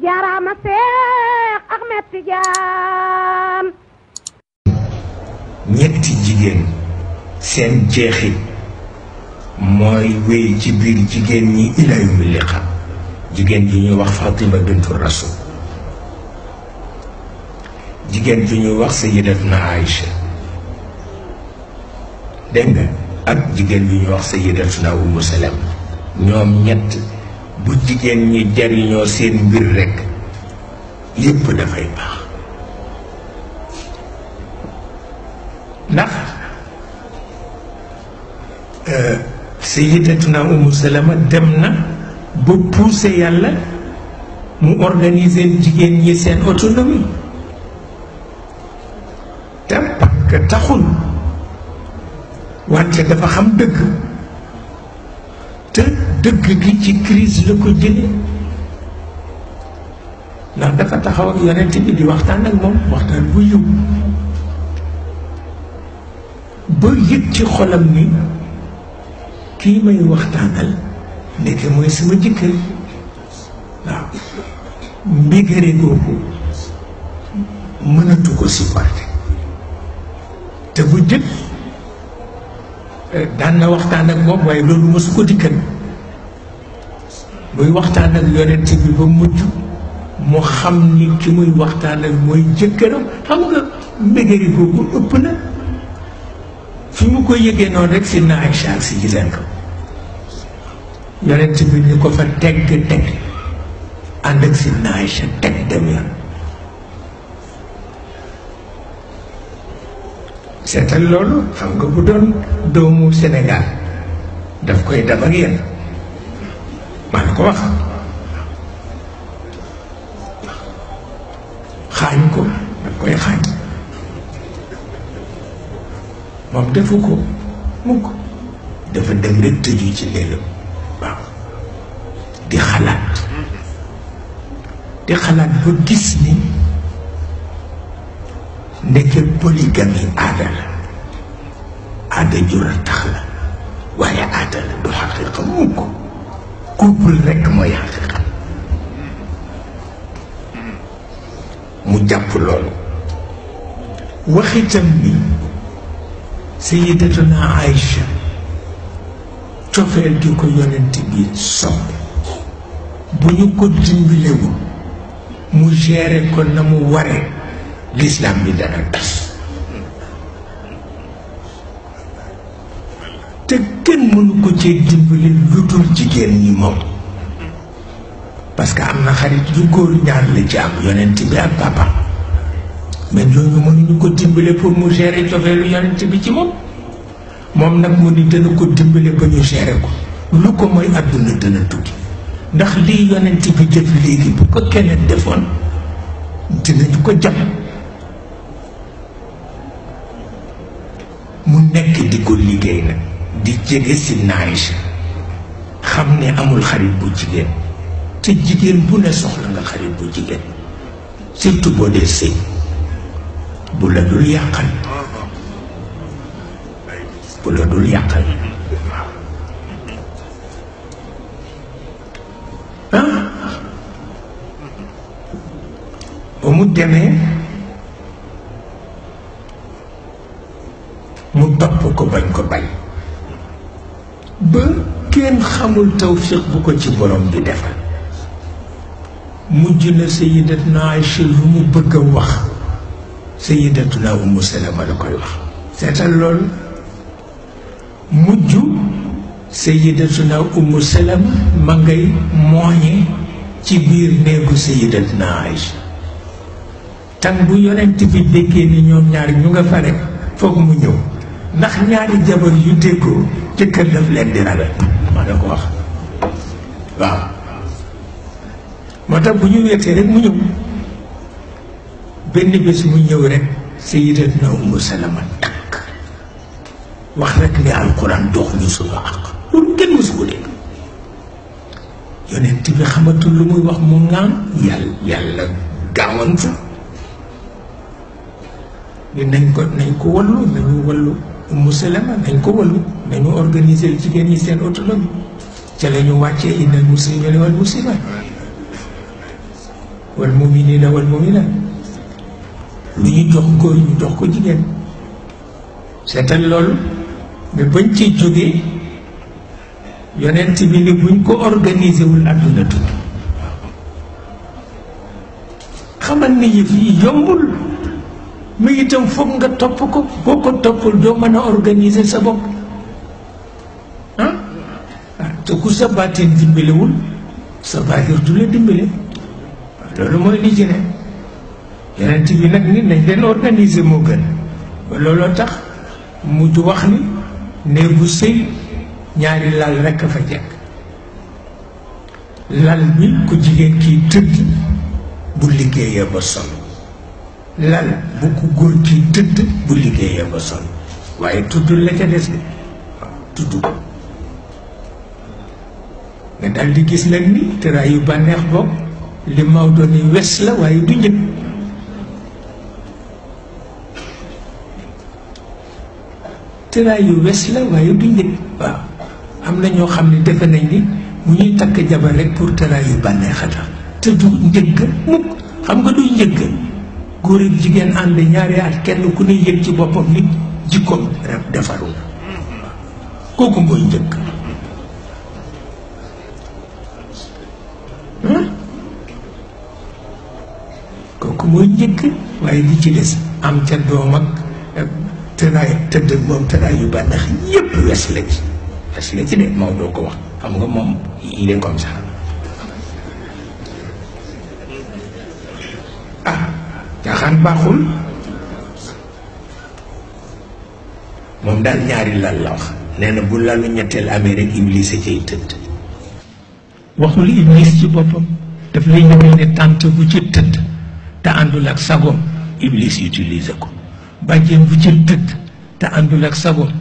jaaraama Seex Ahmed Tijaan. ñetti jigéen seen jeexit mooy wéy ci biir jigéen ñi ila yawmi liqa. jigéen ju ñuy wax Fatima bintu Rasul, jigéen ju ñuy wax Sayyidatuna Aïcha, dégg nga, ak jigéen ju ñuy wax Sayyidatuna Umu Salama. ñoom ñett bu jigéen ñi jariñoo seen mbir rekk yépp dafay baax. ndax Sayyidatuna Umu Salama dem na ba poussé yàlla mu organiser jigéen ñi seen autonomie te parce que taxul wante dafa xam dëgg te dëgg gi ci crise la ko jële ndax dafa taxaw ak yonent bi di waxtaan ak moom waxtaan bu yiw ba yëg ci xolam ni kii may waxtaanal ndeke mooy sama jëkkër. waaw mbégare googu mënatu ko supporter te bu jëkk daan na waxtaan ak moom waaye loolu mësu ko dikkal. muy waxtaan ak yonent bi ba mujj mu xam ni ki muy waxtaan ak mooy jëkkëram. xam nga mbégare googu ëpp na fi mu ko yëgee noonu rek si na Aïcha ak si giseen ko yonent bi ñu ko fa teg ànd ak si na Aïcha teg dem yoon. seetal loolu xam nga bu doon doomu Sénégal daf koy dab ak yéen maa la ko wax. xaañ ko daf koy xaañ. moom defu ko mukk dafa dem rek tëju ci léelam. waaw di xalaat ba gis ni ndeke polygamie aada la, aada jura tax la waaye aada la du xaqiqa mukk. couple rekk mooy xaqiqa. mu jàpp loolu waxitam ni Sayyidatuna Aïcha cofeel gi ko yonent bi sopp bu ñu ko dimbalewul mu géré ko na mu waree l'islam bi dana tas. te kenn mënu ko cee dimbali lu dul jigéen ñi moom parce que am na xarit yu góor ñaar la ci am yonent bi ak papa mais ñooñu mënuñu ko dimbale pour mu gérer cofeelu yonent bi ci moom. moom nag mu ni dana ko dimbale ba ñu gérer ko lu ko mooy àdduna dana tukki. ndax lii yonent bi def léegi bu ko keneen defoon dinañu ko jam. mu nekk di ko liggéey nag di jege si Aïcha xam ne amul xarit bu jigéen te jigéen bu ne soxla nga xarit bu jigéen surtout boo dee sëy bu la dul yàqal. bu la dul yàqal. ba mu demee mu topp ko bañ ko bañ ba kenn xamul tawfiq bu ko ci borom bi defal. mujj na Sayyidatuna Aïcha lu mu bëgg a wax Sayyidatuna Umu Salama la koy wax. seetal loolu mujj Sayyidatuna Umu Salama ma ngay mooñe ci biir néegu Sayyidatuna Aïcha. tan bu yonent bi déggee ni ñoom ñaar ñu nga fa rek foog mu ñëw ndax ñaari jabar yu déggoo jëkkër daf leen di ragal. maa la ko wax waaw. moo tax bu ñu weetee rek mu ñëw benn bés mu ñëw rek Sayyidatuna Umu Salama takk wax rek ni alquran dox ñu suñu àq. loolu kenn mësu ko dégg. yonent bi xamatul lu muy wax mu ŋaan yàlla gaawantu ni nañ ko wallu nañu wallu Umu Salama nañ ko wallu nañu organiser jigéen ñi seen autonomie ca la ñu wàccee innal muslimina wal muslimat wal muminina wal muminat lu ñu jox góor ñu jox ko jigéen seetal loolu mais bañ ci jógee yonent bi ni buñ ko organisé wul àdduna tukki xamal ni yëf yi yombul mais itam foog nga topp ko boo ko toppul doo mën a organiser sa bopp te ku sa baatin dimbalewul sa baatir du la dimbale loolu mooy li ci ne yonent bi nag ni nañ leen organiser moo gën ba looloo tax mujj wax ni néeg bu sëy ñaari lal rekk a fa jekk lal bi ku jigéen kii tëdd bu liggéeyee ba sonn lal bu ku góor kii tëdd bu liggéeyee ba sonn waaye tuddul la ca des bi waaw tudd ko nga dal di gis nag ni tëraay yu bànneex bopp li Maodo ni wes la waaye du njëkk tëraay yu wes la waaye du njëkk waaw am na ñoo xam ne defe nañ ni mu ñuy takk jabar rek pour tëraay yu bànneex a tax te du njëkk mukk xam nga duy njëkk góor ak jigéen ànd ñaari at kenn ku ne yëg ci boppam nit jikkoom rek defaru kooku mooy njëkk kooku mooy njëkk waaye li ci des am ca doom ak tëraay tëdd moom tëraay yu bànneex yépp wes la ci de moom doo ko wax xam nga moom il est comme ça caaxaan baaxul moom daal ñaari lal la wax nee na bu lalu ñetteel amee rek iblis a cay tëdd waxul iblis ci boppam daf lay ñëwee ne tànt bu ci tëdd te àndul ak sagoom iblis utilise ko bàjjen bu ci tëdd te àndul ak sagoom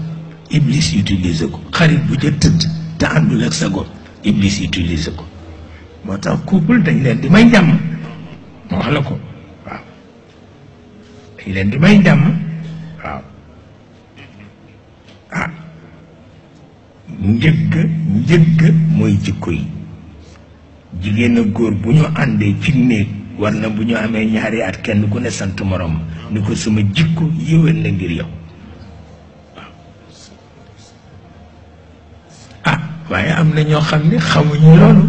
iblis utilise ko xarit bu ca tëdd te àndul ak sagoom iblis utilise ko moo tax couple dañ leen di may jàmm ma wax la ko waaw dañ leen di may jàmm waaw njëgg mooy jikko yi jigéen ak góor bu ñu àndee ci néeg war na bu ñu amee ñaari at kenn ku ne sant morom ni ko sama jikko yéwén na ngir yow waaw waaye am na ñoo xam ne xamuñu loolu